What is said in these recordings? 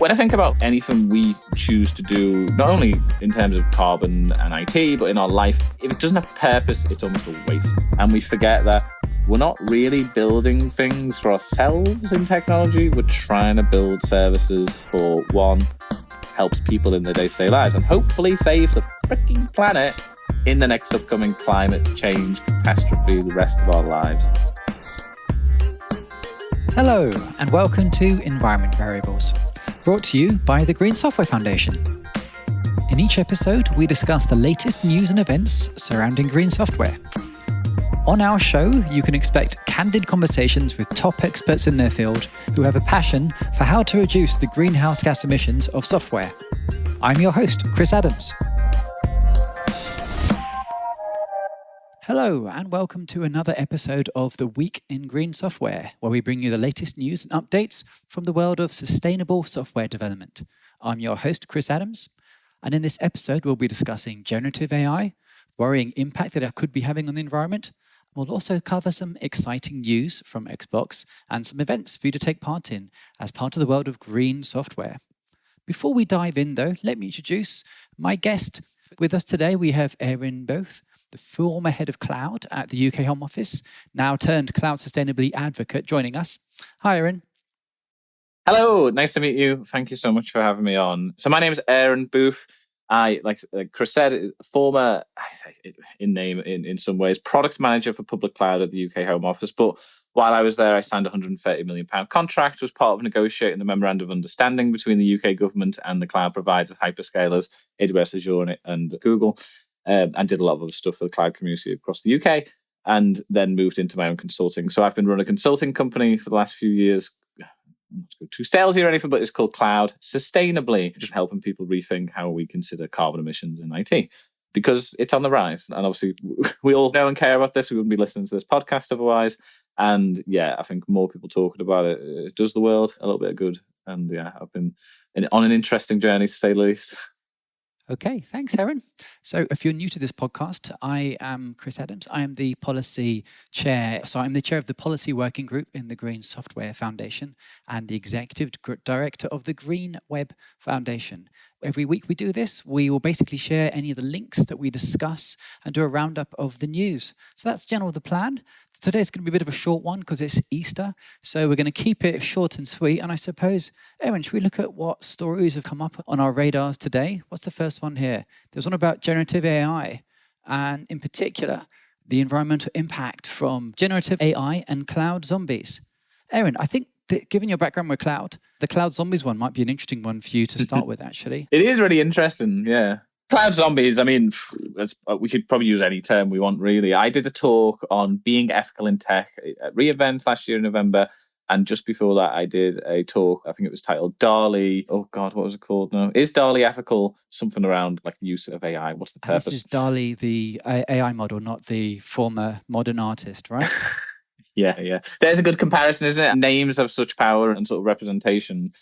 When I think about anything we choose to do, not only in terms of carbon and IT, but in our life, if it doesn't have purpose, it's almost a waste. And we forget that we're not really building things for ourselves in technology. We're trying to build services for one, helps people in their day-to-day lives, and hopefully save the freaking planet in the next upcoming climate change catastrophe the rest of our lives. Hello, and welcome to Environment Variables, brought to you by the Green Software Foundation. In each episode, we discuss the latest news and events surrounding green software. On our show, you can expect candid conversations with top experts in their field who have a passion for how to reduce the greenhouse gas emissions of software. I'm your host, Chris Adams. Hello, and welcome to another episode of The Week in Green Software, where we bring you the latest news and updates from the world of sustainable software development. I'm your host, Chris Adams, and in this episode, we'll be discussing generative AI, worrying impact that it could be having on the environment. We'll also cover some exciting news from Xbox and some events for you to take part in as part of the world of green software. Before we dive in, though, let me introduce my guest. With us today, we have Aerin Booth, the former head of cloud at the UK Home Office, now turned Cloud Sustainably advocate, joining us. Hi, Aerin. Hello, nice to meet you. Thank you so much for having me on. So my name is Aerin Booth. I, like Chris said, former, in some ways, product manager for public cloud at the UK Home Office. But while I was there, I signed a £130 million contract, was part of negotiating the memorandum of understanding between the UK government and the cloud providers, hyperscalers, AWS, Azure, and Google. And did a lot of other stuff for the cloud community across the UK, and then moved into my own consulting. So I've been running a consulting company for the last few years. Not to go too salesy or anything, but it's called Cloud Sustainably, just helping people rethink how we consider carbon emissions in IT, because it's on the rise. And obviously, we all know and care about this. We wouldn't be listening to this podcast otherwise. And yeah, I think more people talking about it, it does the world a little bit of good. And yeah, I've been on an interesting journey, to say the least. Okay, thanks, Aerin. So if you're new to this podcast, I am Chris Adams. I am the policy chair. So I'm the chair of the policy working group in the Green Software Foundation and the executive director of the Green Web Foundation. Every week we do this, we will basically share any of the links that we discuss and do a roundup of the news. So that's generally the plan. Today's going to be a bit of a short one because it's Easter. So we're going to keep it short and sweet. And I suppose, Aerin, should we look at what stories have come up on our radars today? What's the first one here? There's one about generative AI, and in particular, the environmental impact from generative AI and cloud zombies. Aerin, I think given your background with cloud, the cloud zombies one might be an interesting one for you to start with, actually. It is really interesting, yeah. Cloud zombies, I mean, we could probably use any term we want, really. I did a talk on being ethical in tech at re:Invent last year in November. And just before that, I did a talk, I think it was titled DALI. Oh God, what was it called? No, is DALI ethical? Something around like the use of AI. What's the purpose? This is DALI, the AI model, not the former modern artist, right? Yeah. There's a good comparison, isn't it? Names have such power and sort of representation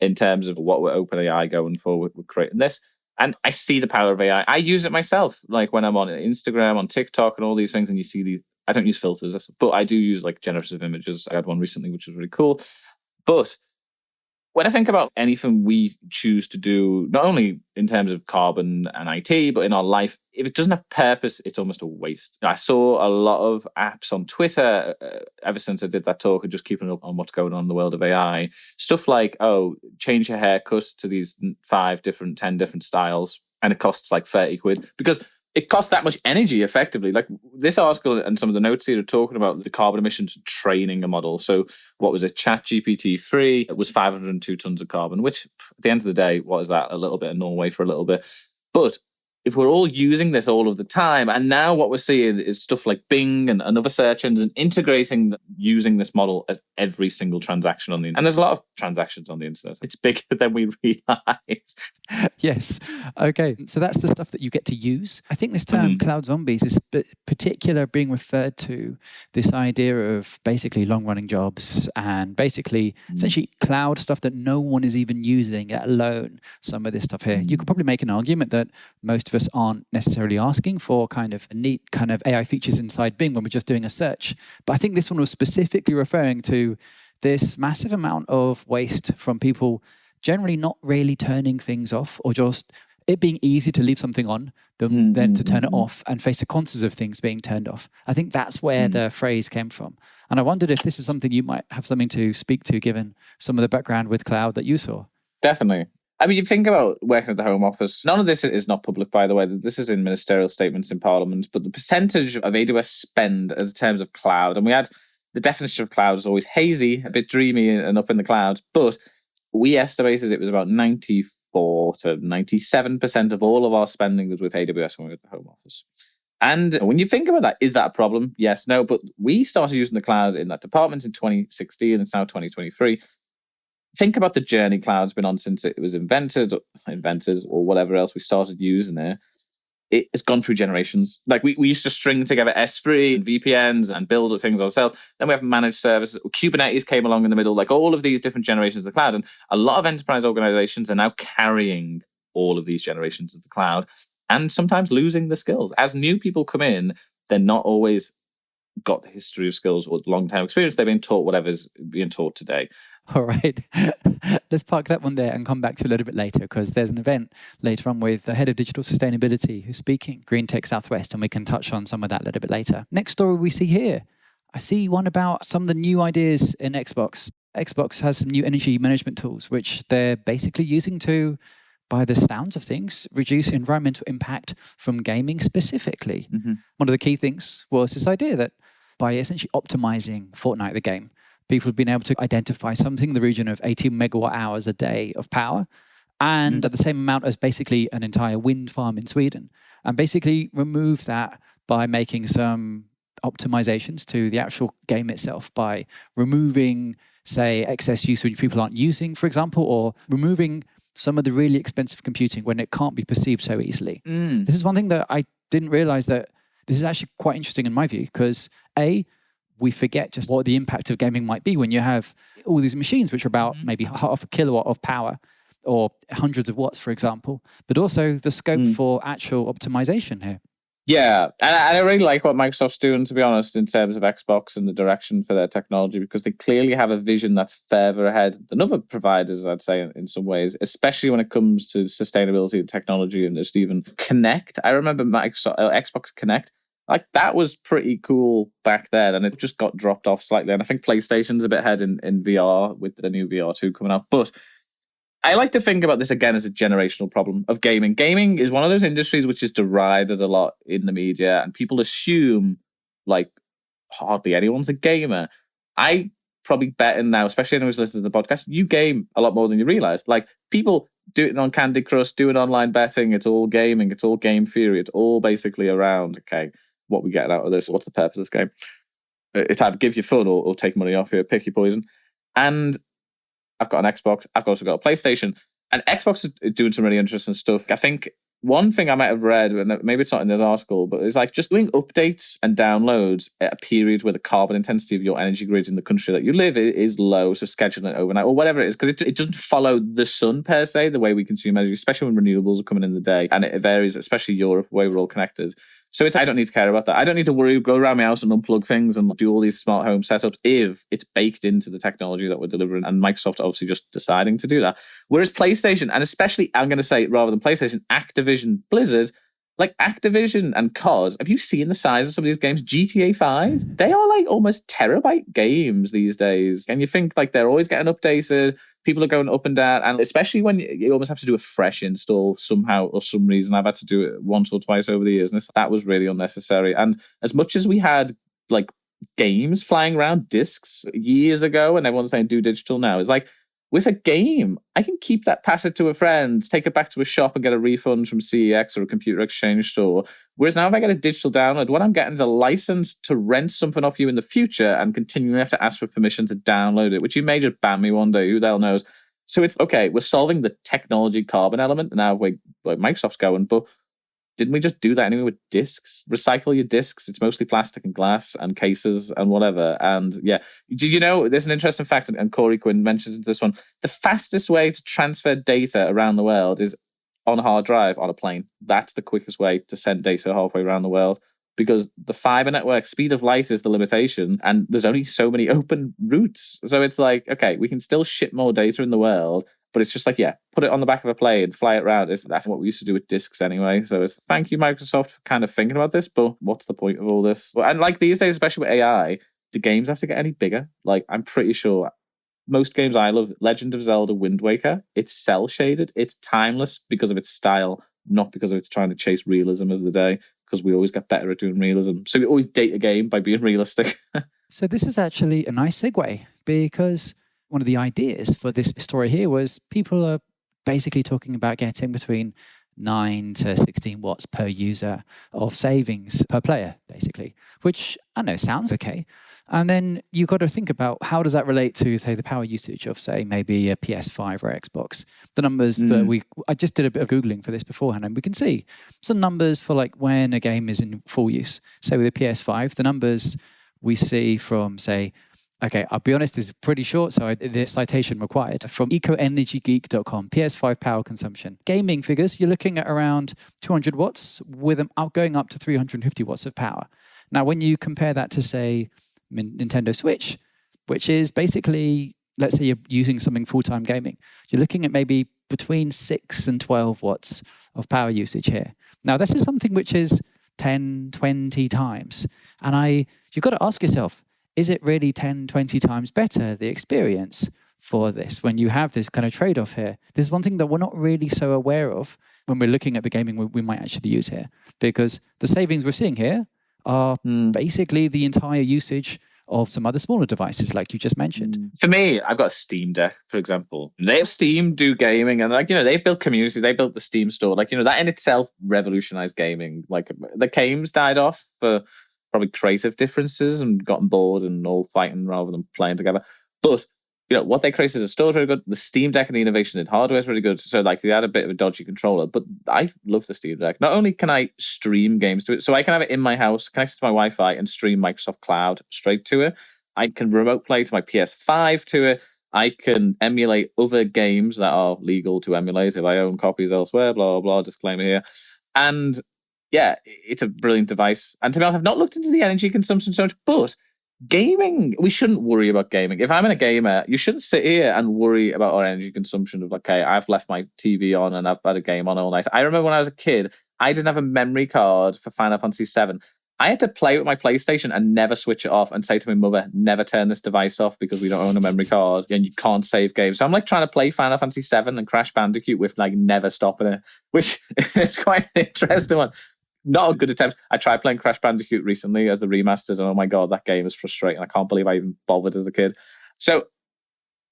in terms of what we're OpenAI going forward with creating this. And I see the power of AI. I use it myself, like when I'm on Instagram, on TikTok, and all these things, and you see these. I don't use filters, but I do use like generative images. I had one recently, which was really cool. But when I think about anything we choose to do, not only in terms of carbon and IT, but in our life, if it doesn't have purpose, it's almost a waste. I saw a lot of apps on Twitter ever since I did that talk and just keeping up on what's going on in the world of AI. Stuff like, change your haircut to these 10 different styles, and it costs like 30 quid because it costs that much energy effectively. Like this article and some of the notes here are talking about the carbon emissions training a model. So what was it? ChatGPT-3 was 502 tons of carbon, which at the end of the day, what is that? A little bit of Norway for a little bit. But if we're all using this all of the time, and now what we're seeing is stuff like Bing and other search engines integrating using this model as every single transaction on the internet. And there's a lot of transactions on the internet. It's bigger than we realize. Yes. Okay. So that's the stuff that you get to use. I think this term cloud zombies is particular being referred to this idea of basically long-running jobs and basically essentially cloud stuff that no one is even using, let alone some of this stuff here. You could probably make an argument that most of us aren't necessarily asking for kind of neat kind of AI features inside Bing when we're just doing a search. But I think this one was specifically referring to this massive amount of waste from people generally not really turning things off, or just it being easy to leave something on than to turn it off and face the consequences of things being turned off. I think that's where the phrase came from. And I wondered if this is something you might have something to speak to, given some of the background with cloud that you saw. Definitely. I mean, you think about working at the Home Office. None of this is not public, by the way. This is in ministerial statements in Parliament. But the percentage of AWS spend as in terms of cloud, and we had the definition of cloud is always hazy, a bit dreamy and up in the clouds. But we estimated it was about 94 to 97% of all of our spending was with AWS when we were at the Home Office. And when you think about that, is that a problem? Yes, no. But we started using the cloud in that department in 2016, and it's now 2023. Think about the journey cloud's been on since it was invented or whatever else we started using it. It has gone through generations. Like we used to string together S3 and VPNs and build things ourselves. Then we have managed services. Kubernetes came along in the middle, like all of these different generations of the cloud. And a lot of enterprise organizations are now carrying all of these generations of the cloud and sometimes losing the skills. As new people come in, they're not always got the history of skills or long-term experience. They're being taught whatever's being taught today. All right. Let's park that one there and come back to a little bit later, because there's an event later on with the head of digital sustainability who's speaking, Green Tech Southwest, and we can touch on some of that a little bit later. Next story we see here. I see one about some of the new ideas in Xbox. Xbox has some new energy management tools, which they're basically using to, by the sounds of things, reduce environmental impact from gaming specifically. One of the key things was this idea that by essentially optimizing Fortnite, the game, people have been able to identify something in the region of 18 megawatt hours a day of power, and at the same amount as basically an entire wind farm in Sweden, and basically remove that by making some optimizations to the actual game itself, by removing, say, excess use which people aren't using, for example, or removing some of the really expensive computing when it can't be perceived so easily. This is one thing that I didn't realize, that this is actually quite interesting in my view, because we forget just what the impact of gaming might be when you have all these machines which are about maybe half a kilowatt of power or hundreds of watts, for example, but also the scope for actual optimization here. Yeah, and I really like what Microsoft's doing, to be honest, in terms of Xbox and the direction for their technology, because they clearly have a vision that's further ahead than other providers, I'd say, in some ways, especially when it comes to sustainability and technology and just even Connect. I remember Xbox Connect. Like, that was pretty cool back then, and it just got dropped off slightly. And I think PlayStation's a bit ahead in VR with the new VR2 coming out. But I like to think about this again as a generational problem of gaming. Gaming is one of those industries which is derided a lot in the media, and people assume like hardly anyone's a gamer. I probably bet in now, especially anyone who's listening to the podcast, you game a lot more than you realize. Like, people do it on Candy Crush, doing online betting. It's all gaming. It's all game theory. It's all basically around, okay, what we get out of this? What's the purpose of this game? It's either give you fun or take money off you, pick your poison. And I've got an Xbox. I've also got a PlayStation. And Xbox is doing some really interesting stuff. I think one thing I might have read, and maybe it's not in this article, but it's like just doing updates and downloads at a period where the carbon intensity of your energy grid in the country that you live is low. So scheduling it overnight or whatever it is, because it doesn't follow the sun per se, the way we consume energy, especially when renewables are coming in the day. And it varies, especially Europe, the way we're all connected. So I don't need to care about that. I don't need to worry, go around my house and unplug things and do all these smart home setups if it's baked into the technology that we're delivering. And Microsoft obviously just deciding to do that. Whereas PlayStation, and especially, I'm going to say rather than PlayStation, Activision Blizzard, like Activision and COD, have you seen the size of some of these games? GTA 5, they are like almost terabyte games these days. And you think like they're always getting updated. People are going up and down. And especially when you almost have to do a fresh install somehow or some reason. I've had to do it once or twice over the years. And that was really unnecessary. And as much as we had like games flying around discs years ago and everyone's saying do digital now, it's like, with a game, I can keep that, pass it to a friend, take it back to a shop and get a refund from CEX or a computer exchange store. Whereas now if I get a digital download, what I'm getting is a license to rent something off you in the future and continually have to ask for permission to download it, which you may just ban me one day, who the hell knows. So it's, okay, we're solving the technology carbon element now where Microsoft's going, but didn't we just do that anyway with discs? Recycle your discs. It's mostly plastic and glass and cases and whatever. And yeah, did you know, there's an interesting fact, and Corey Quinn mentions this one, the fastest way to transfer data around the world is on a hard drive on a plane. That's the quickest way to send data halfway around the world, because the fiber network speed of light is the limitation and there's only so many open routes. So it's like, okay, we can still ship more data in the world, But it's just like, yeah, put it on the back of a plane, fly it around. That's what we used to do with discs anyway. So it's thank you, Microsoft, for kind of thinking about this, but what's the point of all this? And like these days, especially with AI, do games have to get any bigger? Like, I'm pretty sure most games I love, Legend of Zelda Wind Waker, it's cell shaded, it's timeless because of its style, not because of its trying to chase realism of the day, because we always get better at doing realism. So we always date a game by being realistic. So this is actually a nice segue, because one of the ideas for this story here was people are basically talking about getting between 9 to 16 watts per user of savings per player, basically, which I know sounds okay. And then you've got to think about how does that relate to, say, the power usage of, say, maybe a PS5 or Xbox. The numbers that I just did a bit of Googling for this beforehand, and we can see some numbers for like when a game is in full use. So with a PS5, the numbers we see from, say, okay, I'll be honest, this is pretty short, so the citation required. From ecoenergygeek.com, PS5 power consumption. Gaming figures, you're looking at around 200 watts with them going up to 350 watts of power. Now, when you compare that to, say, Nintendo Switch, which is basically, let's say you're using something full-time gaming, you're looking at maybe between 6 and 12 watts of power usage here. Now, this is something which is 10, 20 times. And you've got to ask yourself, is it really 10, 20 times better, the experience for this, when you have this kind of trade-off here? This is one thing that we're not really so aware of when we're looking at the gaming we might actually use here, because the savings we're seeing here are basically the entire usage of some other smaller devices, like you just mentioned. For me, I've got a Steam Deck, for example. They have Steam do gaming, and like, they've built community, they built the Steam store. Like, that in itself revolutionized gaming. Like, the games died off for probably creative differences and gotten bored and all fighting rather than playing together. But what they created as a store is very good. The Steam Deck and the innovation in hardware is really good. So like they had a bit of a dodgy controller, but I love the Steam Deck. Not only can I stream games to it, so I can have it in my house, connected to my Wi-Fi, and stream Microsoft Cloud straight to it. I can remote play to my PS5 to it. I can emulate other games that are legal to emulate if I own copies elsewhere, blah, blah, disclaimer here. And yeah, it's a brilliant device. And to be honest, I've not looked into the energy consumption so much, but gaming, we shouldn't worry about gaming. If I'm in a gamer, you shouldn't sit here and worry about our energy consumption of, okay, I've left my TV on and I've had a game on all night. I remember when I was a kid, I didn't have a memory card for Final Fantasy VII. I had to play with my PlayStation and never switch it off and say to my mother, never turn this device off because we don't own a memory card and you can't save games. So I'm like trying to play Final Fantasy VII and Crash Bandicoot with like never stopping it, which is quite an interesting one. Not a good attempt. I tried playing Crash Bandicoot recently as the remasters, and oh my god, that game is frustrating. I can't believe I even bothered as a kid. So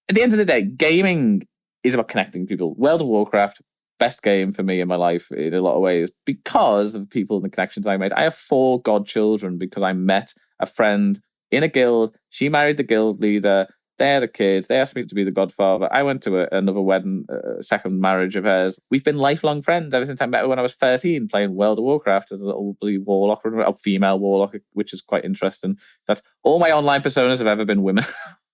at the end of the day, gaming is about connecting people. World of Warcraft, best game for me in my life in a lot of ways because of the people and the connections I made. I have 4 godchildren because I met a friend in a guild. She married the guild leader. They had a kid. They asked me to be the godfather. I went to another wedding, second marriage of hers. We've been lifelong friends ever since I met her when I was 13, playing World of Warcraft as a little warlock, a female warlock, which is quite interesting. That's all my online personas have ever been women.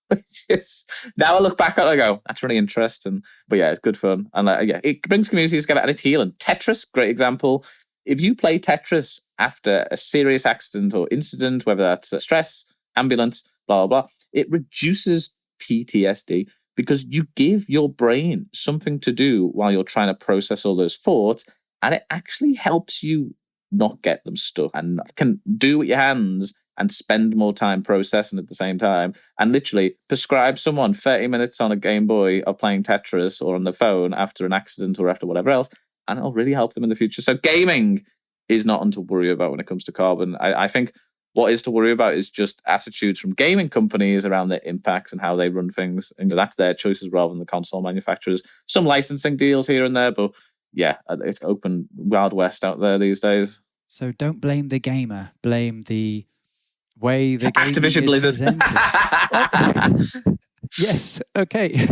Which is, now I look back at it, I go, that's really interesting. But yeah, it's good fun. And it brings communities together and it's healing. Tetris, great example. If you play Tetris after a serious accident or incident, whether that's a stress, ambulance, blah, blah, it reduces PTSD because you give your brain something to do while you're trying to process all those thoughts, and it actually helps you not get them stuck and can do with your hands and spend more time processing at the same time, and literally prescribe someone 30 minutes on a Game Boy of playing Tetris or on the phone after an accident or after whatever else, and it'll really help them in the future. So gaming is not one to worry about when it comes to carbon. I think what is to worry about is just attitudes from gaming companies around their impacts and how they run things. And that's their choices rather than the console manufacturers. Some licensing deals here and there, but yeah, it's open Wild West out there these days. So don't blame the gamer, blame the way the game Activision Blizzard. Yes, okay.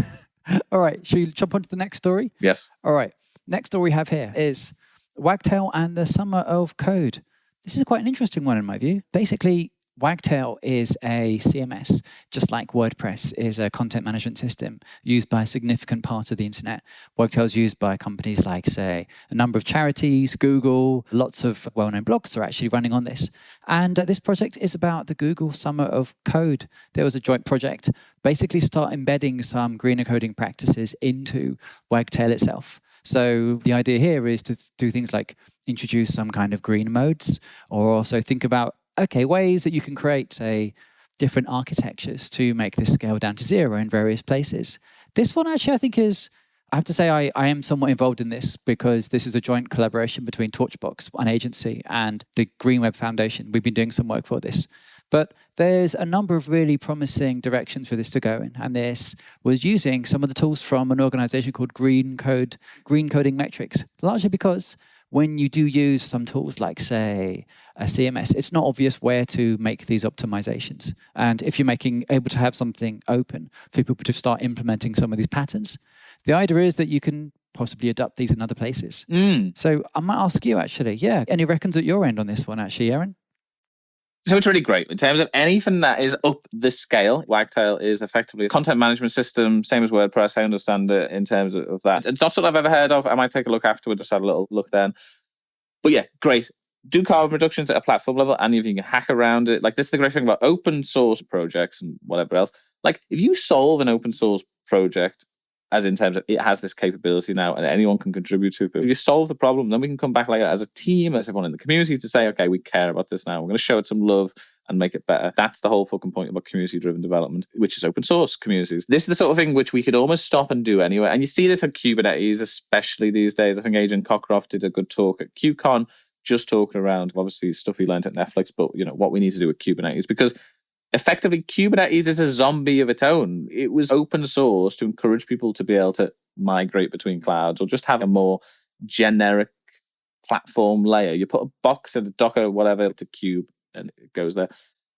All right, should we jump on to the next story? Yes. All right, next story we have here is Wagtail and the Summer of Code. This is quite an interesting one in my view. Basically, Wagtail is a CMS, just like WordPress is a content management system used by a significant part of the internet. Wagtail is used by companies like, say, a number of charities, Google, lots of well-known blogs are actually running on this. And this project is about the Google Summer of Code. There was a joint project, basically start embedding some greener coding practices into Wagtail itself. So the idea here is to do things like introduce some kind of green modes, or also think about ways that you can create, say, different architectures to make this scale down to 0 in various places. This one actually, I think I have to say I am somewhat involved in this because this is a joint collaboration between Torchbox, an agency, and the Green Web Foundation. We've been doing some work for this. But there's a number of really promising directions for this to go in. And this was using some of the tools from an organization called Green Coding Metrics, largely because when you do use some tools like, say, a CMS, it's not obvious where to make these optimizations. And if you're able to have something open for people to start implementing some of these patterns, the idea is that you can possibly adopt these in other places. So I might ask you, actually, any reckons at your end on this one, actually, Aerin? So it's really great. In terms of anything that is up this scale, Wagtail is effectively a content management system, same as WordPress. I understand it in terms of that. It's not something I've ever heard of. I might take a look afterwards, just have a little look then. But yeah, great. Do carbon reductions at a platform level, and if you can hack around it. Like, this is the great thing about open source projects and whatever else. Like, if you solve an open source project, as in terms of it has this capability now and anyone can contribute to it. If you solve the problem, then we can come back later as a team, as everyone in the community, to say, okay, we care about this now. We're going to show it some love and make it better. That's the whole fucking point about community-driven development, which is open source communities. This is the sort of thing which we could almost stop and do anyway. And you see this on Kubernetes, especially these days. I think Adrian Cockcroft did a good talk at KubeCon, just talking around, obviously, stuff he learned at Netflix, but, what we need to do with Kubernetes, because effectively, Kubernetes is a zombie of its own. It was open source to encourage people to be able to migrate between clouds or just have a more generic platform layer. You put a box and a Docker, whatever, to Kube, and it goes there,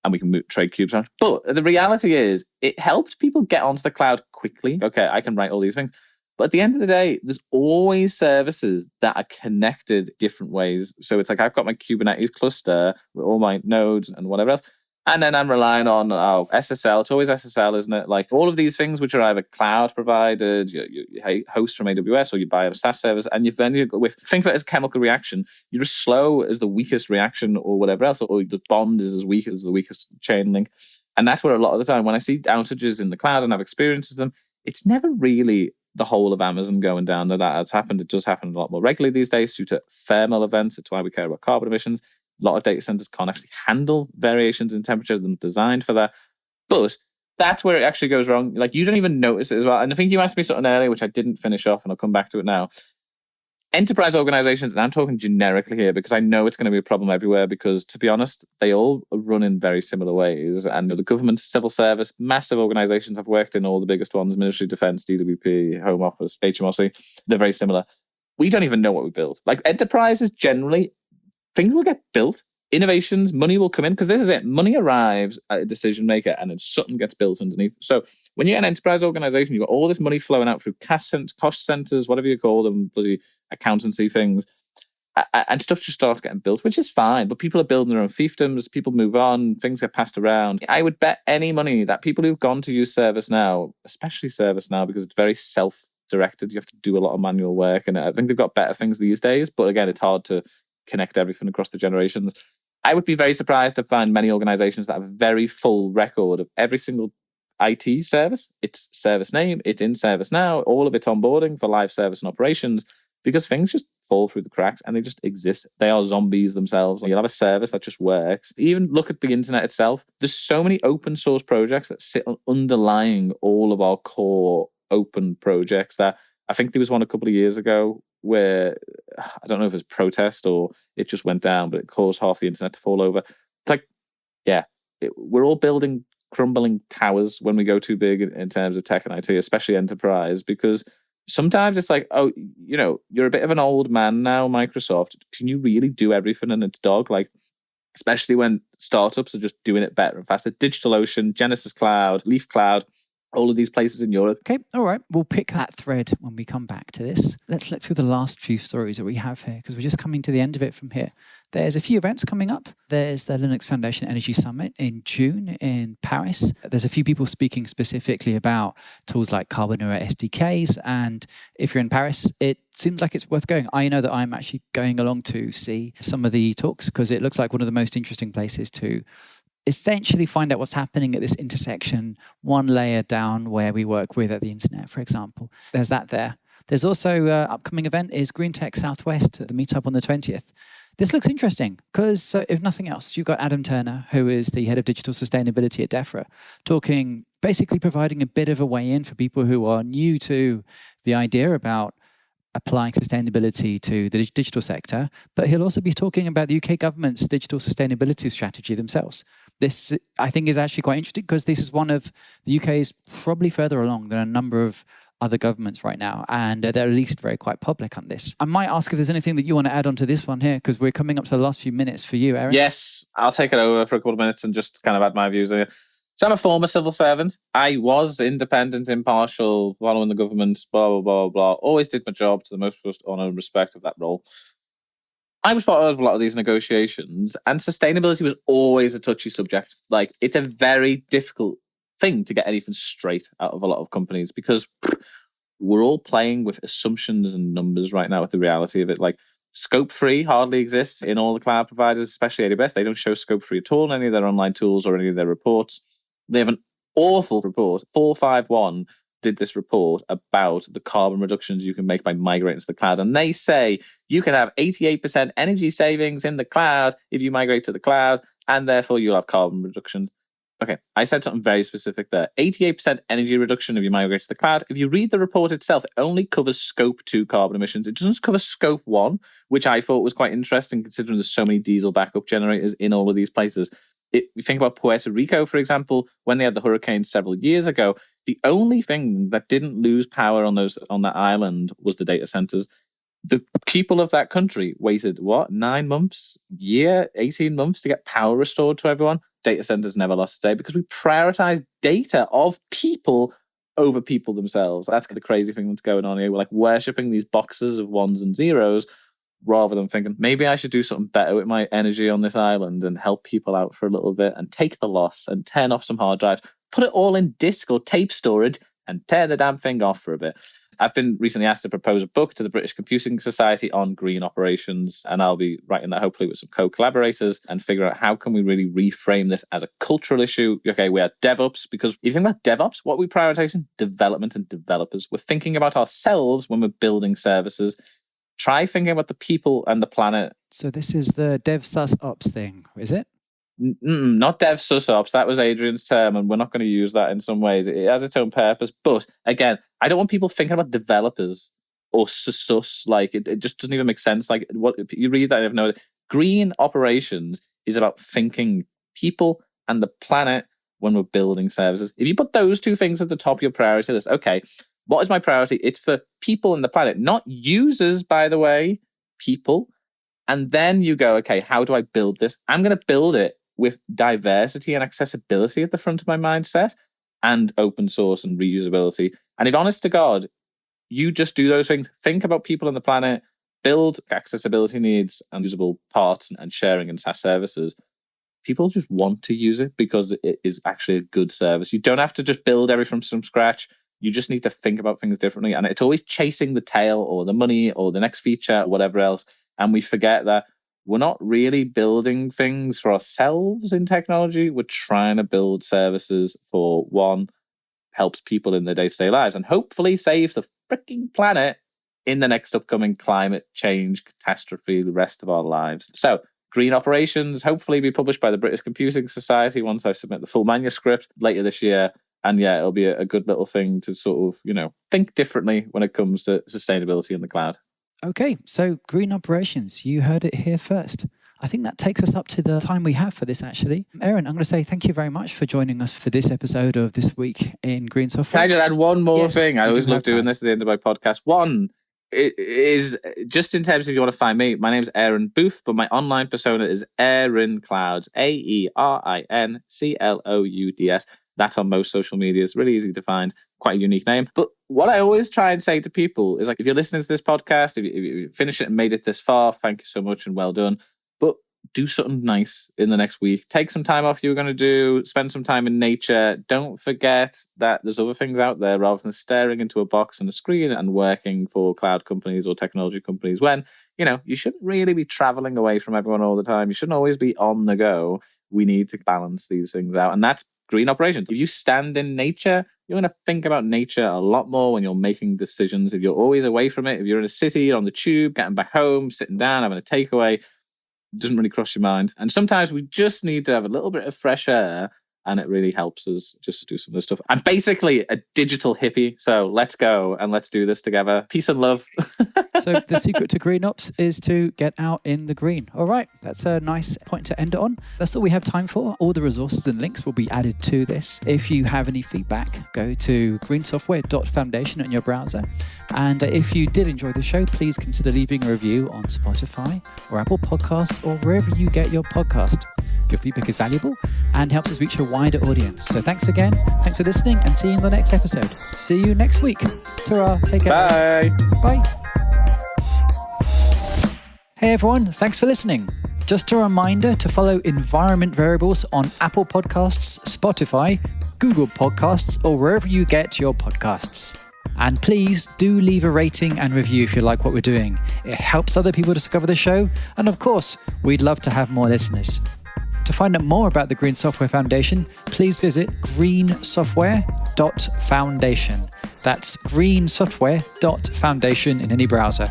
and we can trade cubes around. But the reality is, it helped people get onto the cloud quickly. Okay, I can write all these things. But at the end of the day, there's always services that are connected different ways. So it's like, I've got my Kubernetes cluster with all my nodes and whatever else. And then I'm relying on SSL. It's always SSL, isn't it? Like, all of these things which are either cloud provided, you host from AWS, or you buy a SaaS service, and think of it as chemical reaction. You're as slow as the weakest reaction or whatever else, or the bond is as weak as the weakest chain link. And that's where a lot of the time, when I see outages in the cloud and I've experienced them, it's never really the whole of Amazon going down. That has happened. It does happen a lot more regularly these days due to thermal events. It's why we care about carbon emissions. A lot of data centers can't actually handle variations in temperature. They're designed for that. But that's where it actually goes wrong. Like, you don't even notice it as well. And I think you asked me something earlier, which I didn't finish off, and I'll come back to it now. Enterprise organizations, and I'm talking generically here because I know it's going to be a problem everywhere, because, to be honest, they all run in very similar ways. And the government, civil service, massive organizations, I've worked in all the biggest ones: Ministry of Defense, DWP, Home Office, HMRC. They're very similar. We don't even know what we build. Like, enterprises generally, things will get built, innovations, money will come in, because this is it. Money arrives at a decision maker and then something gets built underneath. So when you're an enterprise organization, you've got all this money flowing out through cost centers, whatever you call them, bloody accountancy things, and stuff just starts getting built, which is fine. But people are building their own fiefdoms, people move on, things get passed around. I would bet any money that people who've gone to use ServiceNow, especially ServiceNow, because it's very self-directed, you have to do a lot of manual work, and I think they've got better things these days. But again, it's hard to connect everything across the generations. I would be very surprised to find many organizations that have a very full record of every single IT service. It's service name, it's in ServiceNow, all of its onboarding for live service and operations, because things just fall through the cracks and they just exist. They are zombies themselves. You'll have a service that just works. Even look at the internet itself. There's so many open source projects that sit underlying all of our core open projects that I think there was one a couple of years ago where, I don't know if it's protest or it just went down, but it caused half the internet to fall over. It's like, we're all building crumbling towers when we go too big in terms of tech and IT, especially enterprise, because sometimes it's like, oh, you're a bit of an old man now, Microsoft. Can you really do everything in its dog? Like, especially when startups are just doing it better and faster. DigitalOcean, Genesis Cloud, Leaf Cloud, all of these places in Europe. Okay, all right. We'll pick that thread when we come back to this. Let's look through the last few stories that we have here, because we're just coming to the end of it from here. There's a few events coming up. There's the Linux Foundation Energy Summit in June in Paris. There's a few people speaking specifically about tools like Carbonura SDKs. And if you're in Paris, it seems like it's worth going. I know that I'm actually going along to see some of the talks because it looks like one of the most interesting places to essentially find out what's happening at this intersection, one layer down where we work with at the internet, for example. There's that there. There's also upcoming event is Green Tech Southwest, the meetup on the 20th. This looks interesting because if nothing else, you've got Adam Turner, who is the head of digital sustainability at DEFRA, talking, basically providing a bit of a way in for people who are new to the idea about applying sustainability to the digital sector. But he'll also be talking about the UK government's digital sustainability strategy themselves. This, I think, is actually quite interesting because this is one of the UK's probably further along than a number of other governments right now, and they're at least very quite public on this. I might ask if there's anything that you want to add on to this one here, because we're coming up to the last few minutes for you, Aerin. Yes, I'll take it over for a couple of minutes and just kind of add my views on it. So I'm a former civil servant. I was independent, impartial, following the government, blah, blah, blah, blah. Always did my job to the most honour and respect of that role. I was part of a lot of these negotiations, and sustainability was always a touchy subject. Like, it's a very difficult thing to get anything straight out of a lot of companies because we're all playing with assumptions and numbers right now with the reality of it. Like, scope free hardly exists in all the cloud providers, especially AWS. They don't show scope free at all in any of their online tools or any of their reports. They have an awful report. 451 did this report about the carbon reductions you can make by migrating to the cloud. And they say you can have 88% energy savings in the cloud if you migrate to the cloud, and therefore you'll have carbon reduction. Okay, I said something very specific there. 88% energy reduction if you migrate to the cloud. If you read the report itself, it only covers scope 2 carbon emissions. It doesn't cover scope 1, which I thought was quite interesting considering there's so many diesel backup generators in all of these places. If you think about Puerto Rico, for example, when they had the hurricane several years ago, the only thing that didn't lose power on that island was the data centers. The people of that country waited, 9 months, 18 months to get power restored to everyone. Data centers never lost a day because we prioritize data of people over people themselves. That's the crazy thing that's going on here. We're like worshipping these boxes of ones and zeros rather than thinking, maybe I should do something better with my energy on this island and help people out for a little bit and take the loss and turn off some hard drives, put it all in disk or tape storage and tear the damn thing off for a bit. I've been recently asked to propose a book to the British Computing Society on green operations, and I'll be writing that hopefully with some co-collaborators and figure out how can we really reframe this as a cultural issue. Okay, we are DevOps, because if you think about DevOps, what are we prioritizing? Development and developers. We're thinking about ourselves when we're building services. Try thinking about the people and the planet. So this is the DevSusOps thing, is it? Not DevSusOps. That was Adrian's term, and we're not going to use that in some ways. It has its own purpose. But again, I don't want people thinking about developers or sus. Like, it just doesn't even make sense. Like, what if you read that, you know, green operations is about thinking people and the planet when we're building services. If you put those two things at the top of your priority list, okay, what is my priority? It's for people and the planet, not users, by the way, people. And then you go, okay, how do I build this? I'm going to build it with diversity and accessibility at the front of my mindset and open source and reusability. And if honest to God, you just do those things, think about people on the planet, build accessibility needs and usable parts and sharing and SaaS services, people just want to use it because it is actually a good service. You don't have to just build everything from scratch. You just need to think about things differently. And it's always chasing the tail or the money or the next feature or whatever else. And we forget that we're not really building things for ourselves in technology. We're trying to build services for one, helps people in their day-to-day lives and hopefully save the freaking planet in the next upcoming climate change catastrophe the rest of our lives. So green operations, hopefully be published by the British Computing Society once I submit the full manuscript later this year. And yeah, it'll be a good little thing to sort of, think differently when it comes to sustainability in the cloud. Okay, so green operations, you heard it here first. I think that takes us up to the time we have for this, actually. Aerin, I'm going to say thank you very much for joining us for this episode of This Week in Green Software. Can I just add one more thing? I always love doing this at the end of my podcast. One, it is just in terms of if you want to find me, my name is Aerin Booth, but my online persona is Aerin Clouds, AERIN CLOUDS. That's on most social media. It's really easy to find, quite a unique name. But what I always try and say to people is, like, if you're listening to this podcast, if you finish it and made it this far, thank you so much and well done. But do something nice in the next week. Take some time off you were going to do, spend some time in nature. Don't forget that there's other things out there rather than staring into a box and a screen and working for cloud companies or technology companies when, you shouldn't really be traveling away from everyone all the time. You shouldn't always be on the go. We need to balance these things out. And that's green operations. If you stand in nature, you're going to think about nature a lot more when you're making decisions. If you're always away from it, if you're in a city, you're on the tube, getting back home, sitting down, having a takeaway, doesn't really cross your mind. And sometimes we just need to have a little bit of fresh air, and it really helps us just do some of this stuff. I'm basically a digital hippie, so let's go and let's do this together. Peace and love. So the secret to GreenOps is to get out in the green. All right, that's a nice point to end it on. That's all we have time for. All the resources and links will be added to this. If you have any feedback, go to greensoftware.foundation in your browser. And if you did enjoy the show, please consider leaving a review on Spotify or Apple Podcasts or wherever you get your podcast. Your feedback is valuable and helps us reach a wider audience. So thanks again. Thanks for listening, and see you in the next episode. See you next week. Ta-ra. Take care. Bye. Bye. Hey everyone, thanks for listening. Just a reminder to follow Environment Variables on Apple Podcasts, Spotify, Google Podcasts, or wherever you get your podcasts. And please do leave a rating and review if you like what we're doing. It helps other people discover the show. And of course, we'd love to have more listeners. To find out more about the Green Software Foundation, please visit greensoftware.foundation. That's greensoftware.foundation in any browser.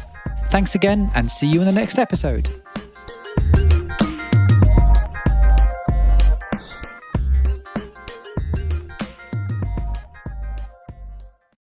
Thanks again, and see you in the next episode.